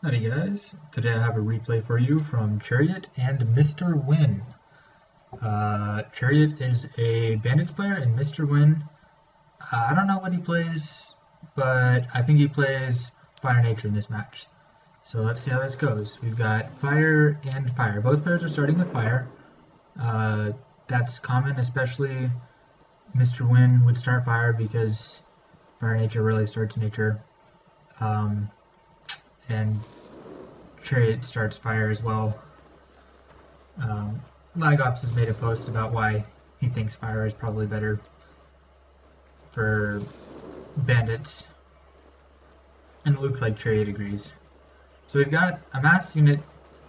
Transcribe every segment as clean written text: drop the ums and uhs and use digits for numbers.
Howdy guys, today I have a replay for you from Chariot and MrNguyen. Chariot is a Bandits player and MrNguyen, I don't know what he plays, but I think he plays Fire Nature in this match. So let's see how this goes. We've got Fire and Fire. Both players are starting with Fire. That's common, especially MrNguyen would start Fire because Fire Nature really starts Nature. And Chariot starts Fire as well. Lagops has made a post about why he thinks Fire is probably better for Bandits, and it looks like Chariot agrees. So we've got a mass unit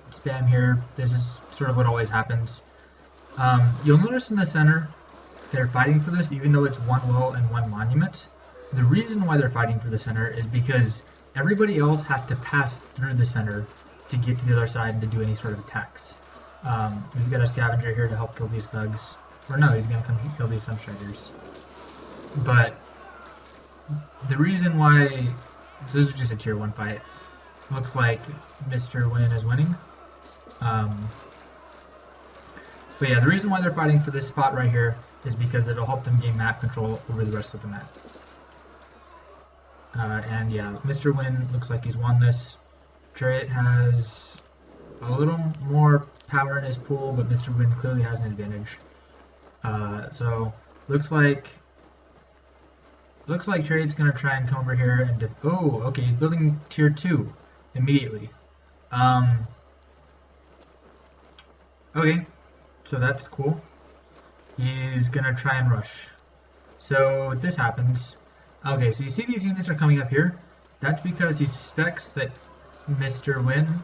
spam here. This is sort of what always happens. You'll notice in the center they're fighting for this even though it's one will and one monument. The reason why they're fighting for the center is because everybody else has to pass through the center to get to the other side and to do any sort of attacks. We've got a scavenger here to help kill these thugs. Or no, he's going to come kill these sunstriders. But the reason why... So this is just a tier 1 fight. Looks like MrNguyen is winning. But yeah, the reason why they're fighting for this spot right here is because it'll help them gain map control over the rest of the map. And yeah, MrNguyen looks like he's won this. Chariot has a little more power in his pool, but MrNguyen clearly has an advantage. So looks like Chariot's gonna try and come over here and oh, okay, he's building tier 2 immediately. Okay, so that's cool. He's gonna try and rush. So this happens. Okay, so you see these units are coming up here. That's because he suspects that MrNguyen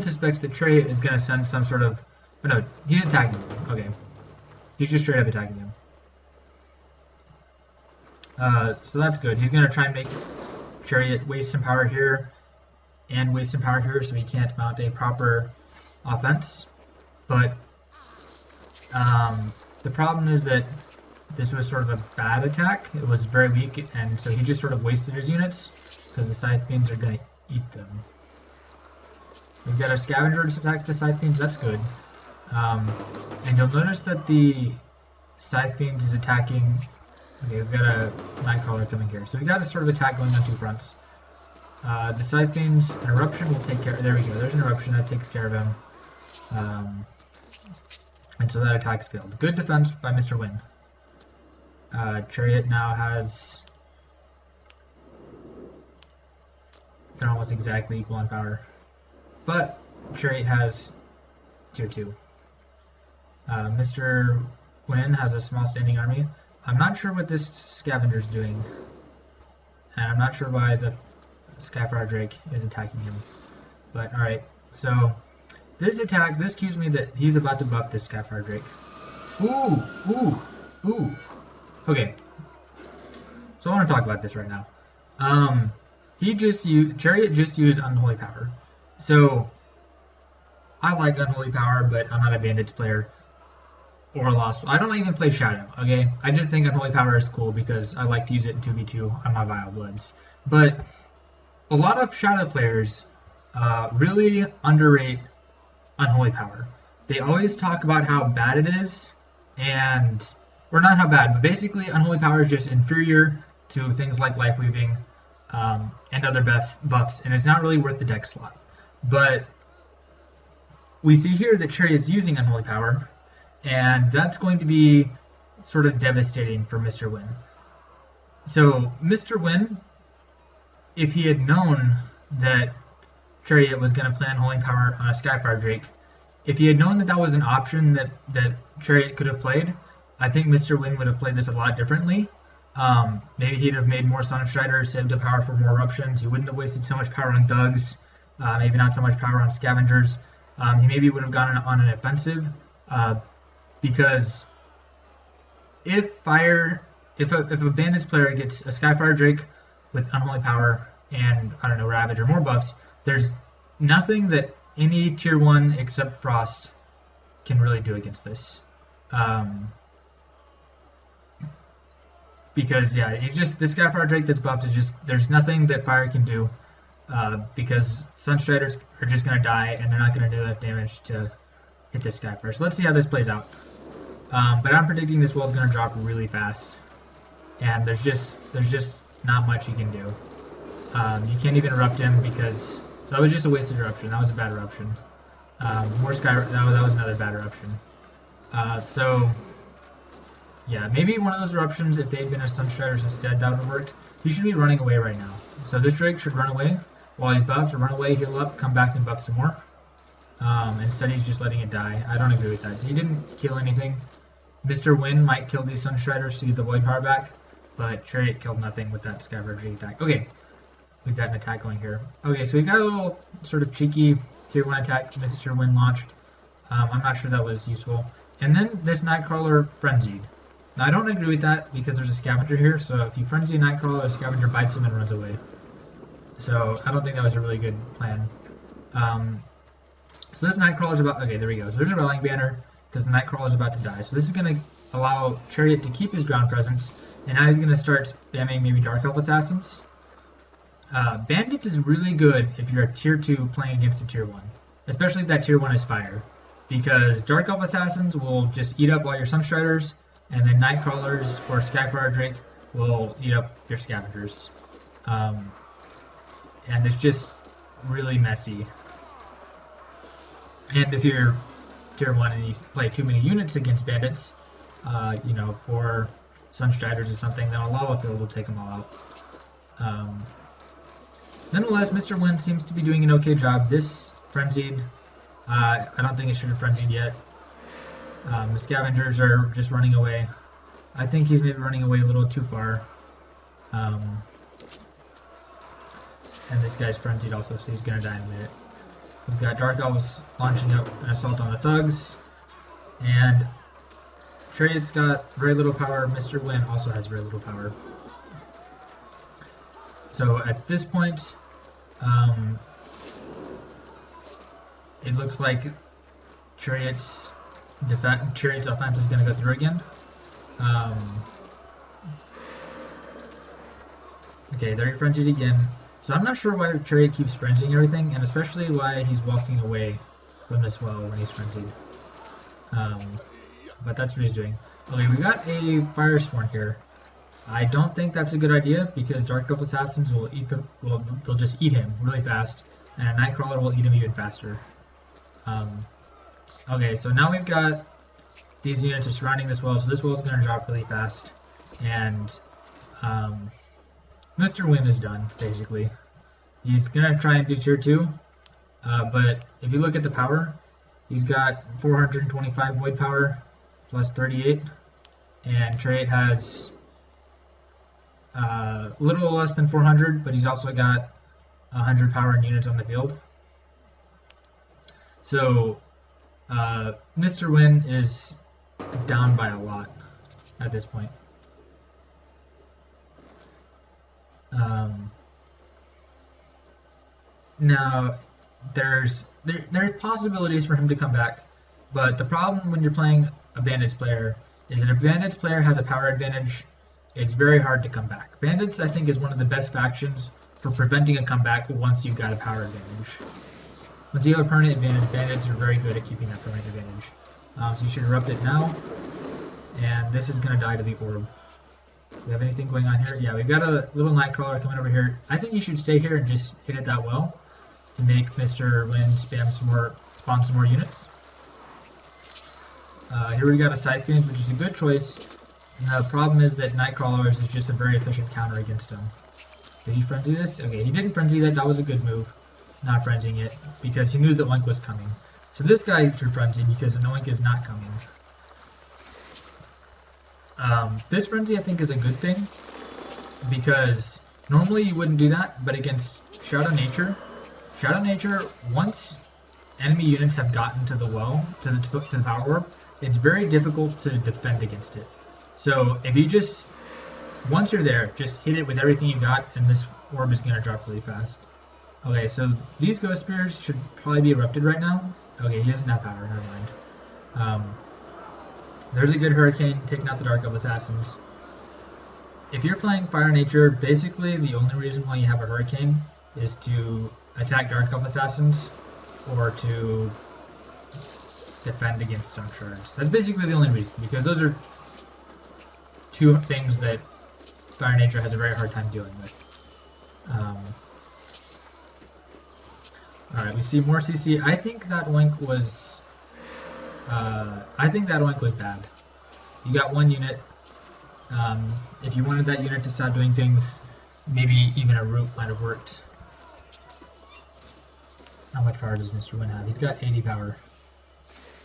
suspects that Chariot is going to send some sort of... Oh no, he's attacking him. Okay. He's just straight up attacking him. So that's good. He's going to try and make Chariot waste some power here and waste some power here so he can't mount a proper offense. But the problem is that this was sort of a bad attack. It was very weak, and so he just sort of wasted his units because the Scythe Fiends are going to eat them. We've got our Scavengers attack the Scythe Fiends, that's good. And you'll notice that the Scythe Fiends is attacking... Okay, we've got a Nightcrawler coming here. So we've got a sort of attack going on two fronts. The Scythe Fiends, an Eruption will take care... There we go, there's an Eruption that takes care of him. And so that attack's failed. Good defense by MrNguyen. Chariot now has... They're almost exactly equal on power. But Chariot has tier 2. MrNguyen has a small standing army. I'm not sure what this Scavenger's doing. And I'm not sure why the Skyfire Drake is attacking him. But alright, so this attack, this cues me that he's about to buff this Skyfire Drake. Ooh, ooh, ooh. Okay, so I want to talk about this right now. Chariot just used Unholy Power. So, I like Unholy Power, but I'm not a Bandits player. Or Lost. I don't even play Shadow, okay? I just think Unholy Power is cool because I like to use it in 2v2 on my Vile Bloods. But, a lot of Shadow players really underrate Unholy Power. They always talk about how bad it is, and... Or not how bad, but basically Unholy Power is just inferior to things like Life Weaving and other buffs, and it's not really worth the deck slot. But we see here that Chariot's using Unholy Power, and that's going to be sort of devastating for MrNguyen. So MrNguyen, if he had known that Chariot was going to play Unholy Power on a Skyfire Drake, if he had known that that was an option that Chariot could have played, I think MrNguyen would have played this a lot differently. Maybe he'd have made more Sunstriders, saved the power for more Eruptions. He wouldn't have wasted so much power on Thugs, maybe not so much power on Scavengers. He maybe would have gone on an offensive, because if a Bandits player gets a Skyfire Drake with Unholy Power and, I don't know, Ravage or more buffs, there's nothing that any tier 1 except Frost can really do against this. Because yeah, he's just, this Skyfire Drake that's buffed is just, there's nothing that fire can do because Sunstriders are just going to die, and they're not going to do enough damage to hit this guy first. So let's see how this plays out. But I'm predicting this wall is going to drop really fast, and there's just not much you can do. You can't even erupт him because so that was just a wasted eruption. That was a bad eruption. More sky. That was another bad eruption. So yeah, maybe one of those eruptions, if they had been a Sunstriders instead, that would have worked. He should be running away right now. So this Drake should run away while he's buffed, run away, heal up, come back and buff some more. Instead he's just letting it die. I don't agree with that. So he didn't kill anything. MrNguyen might kill these Sunstriders to get the Void power back, but Chariot killed nothing with that Skyforge attack. Okay, we've got an attack going here. Okay, so we got a little sort of cheeky tier 1 attack MrNguyen launched. I'm not sure that was useful. And then this Nightcrawler frenzied. Now I don't agree with that because there's a scavenger here, so if you frenzy a Nightcrawler, a scavenger bites him and runs away. So I don't think that was a really good plan. So this Nightcrawler's about, okay, there we go. So there's a Rallying Banner because the Nightcrawler's about to die. So this is going to allow Chariot to keep his ground presence, and now he's going to start spamming maybe Dark Elf Assassins. Bandits is really good if you're a tier 2 playing against a tier 1, especially if that tier 1 is fire, because Dark Elf Assassins will just eat up all your Sunstriders, and then Nightcrawlers or Skyfire Drake will eat up your Scavengers. And it's just really messy. And if you're tier 1 and you play too many units against bandits, you know, for Sunstriders or something, then a lava field will take them all out. Nonetheless, MrNguyen seems to be doing an okay job. This frenzied, I don't think it should have frenzied yet. The Scavengers are just running away. I think he's maybe running away a little too far. And this guy's frenzied also, so he's going to die in a minute. We've got Dark Elves launching up an assault on the thugs. And Chariot's got very little power. MrNguyen also has very little power. So at this point, it looks like Chariot's offense is going to go through again. Okay, there he frenzied again. So I'm not sure why Chariot keeps frenzying everything, and especially why he's walking away from this well when he's frenzied. But that's what he's doing. Okay, we got a Firesworn here. I don't think that's a good idea because Dark Elf Assassins will eat them. Well, they'll just eat him really fast, and a Nightcrawler will eat him even faster. Okay, so now we've got these units are surrounding this well, so this well is going to drop really fast, and MrNguyen is done basically. He's going to try and do tier 2, but if you look at the power, he's got 425 void power plus 38, and Chariot has a little less than 400, but he's also got 100 power and units on the field. So MrNguyen is down by a lot at this point. Now there's possibilities for him to come back, but the problem when you're playing a Bandits player is that if a Bandits player has a power advantage, it's very hard to come back. Bandits, I think, is one of the best factions for preventing a comeback once you've got a power advantage. Once you have a permanent advantage, Bandits are very good at keeping that permanent advantage. So you should erupt it now, and this is going to die to the orb. Do we have anything going on here? Yeah, we've got a little Nightcrawler coming over here. I think you should stay here and just hit it that well to make MrNguyen spawn some more units. Here we got a Scythe Fiend, which is a good choice. And the problem is that Nightcrawlers is just a very efficient counter against him. Did he frenzy this? Okay, he didn't frenzy that. That was a good move, not frenzying it, because he knew that Oink was coming. So this guy should frenzy because an Oink is not coming. This frenzy I think is a good thing, because normally you wouldn't do that, but against Shadow Nature, once enemy units have gotten to the well, to the power orb, it's very difficult to defend against it. So if you just, once you're there, just hit it with everything you got, and this orb is going to drop really fast. Okay, so these Ghost Spears should probably be erupted right now. Okay, he doesn't have power, never mind. There's a good Hurricane taking out the Dark Elf Assassins. If you're playing Fire Nature, basically the only reason why you have a Hurricane is to attack Dark Elf Assassins or to defend against stone shards. That's basically the only reason, because those are two things that Fire Nature has a very hard time dealing with. Alright, we see more CC. I think that Oink was bad. You got one unit. If you wanted that unit to stop doing things, maybe even a root might have worked. How much power does MrNguyen have? He's got 80 power.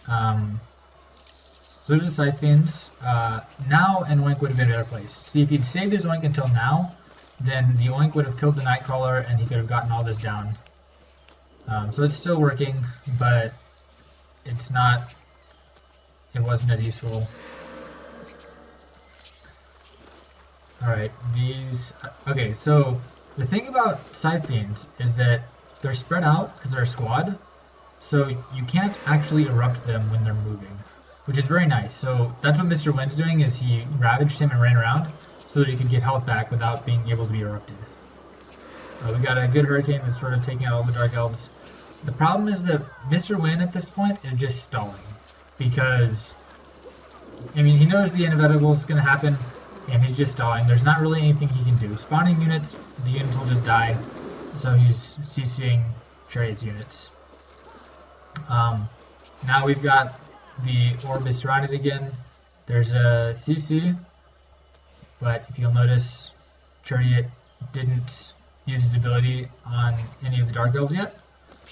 So there's the Scythe Fiends. Now an Oink would have been better placed. See, if he'd saved his Oink until now, then the Oink would have killed the Nightcrawler and he could have gotten all this down. So it's still working, but it wasn't as useful. Alright, okay, so the thing about Scythe Fiends is that they're spread out because they're a squad, so you can't actually erupt them when they're moving, which is very nice. So that's what MrNguyen's doing, is he ravaged him and ran around so that he could get health back without being able to be erupted. We got a good Hurricane that's sort of taking out all the Dark Elves. The problem is that MrNguyen at this point is just stalling, because, I mean, he knows the inevitable is going to happen, and he's just stalling. There's not really anything he can do. Spawning units, the units will just die, so he's CCing Chariot's units. Now we've got the orb is surrounded again. There's a CC, but if you'll notice, Chariot didn't use his ability on any of the Dark Elves yet.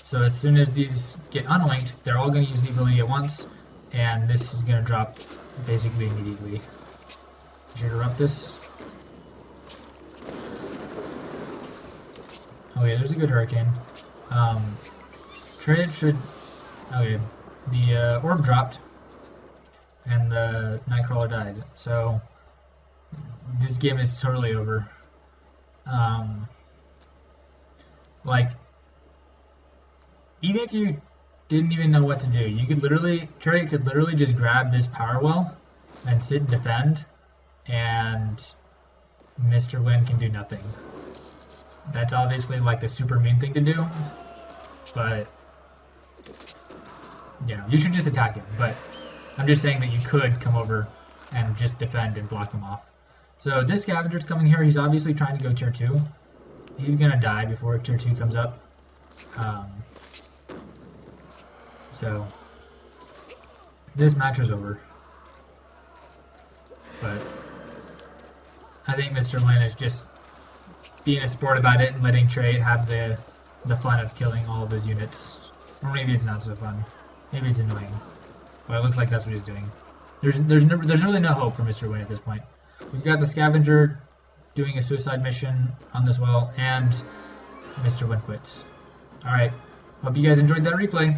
So as soon as these get unoinked, they're all going to use the ability at once, and this is going to drop basically immediately. Should erupt this. Okay, there's a good Hurricane. Chariot should... Okay, the orb dropped, and the Nightcrawler died. So this game is totally over. Like, even if you didn't even know what to do, you could literally, Chariot could literally just grab this power well and sit and defend, and MrNguyen can do nothing. That's obviously like the super mean thing to do, but you know, you should just attack him. But I'm just saying that you could come over and just defend and block him off. So this Scavenger's coming here. He's obviously trying to go tier 2. He's gonna die before tier 2 comes up. So this match is over. But I think MrNguyen is just being a sport about it and letting Chariot have the fun of killing all of his units. Or maybe it's not so fun. Maybe it's annoying. But it looks like that's what he's doing. There's really no hope for MrNguyen at this point. We've got the Scavenger doing a suicide mission on this well, and MrNguyen quits. Alright, hope you guys enjoyed that replay.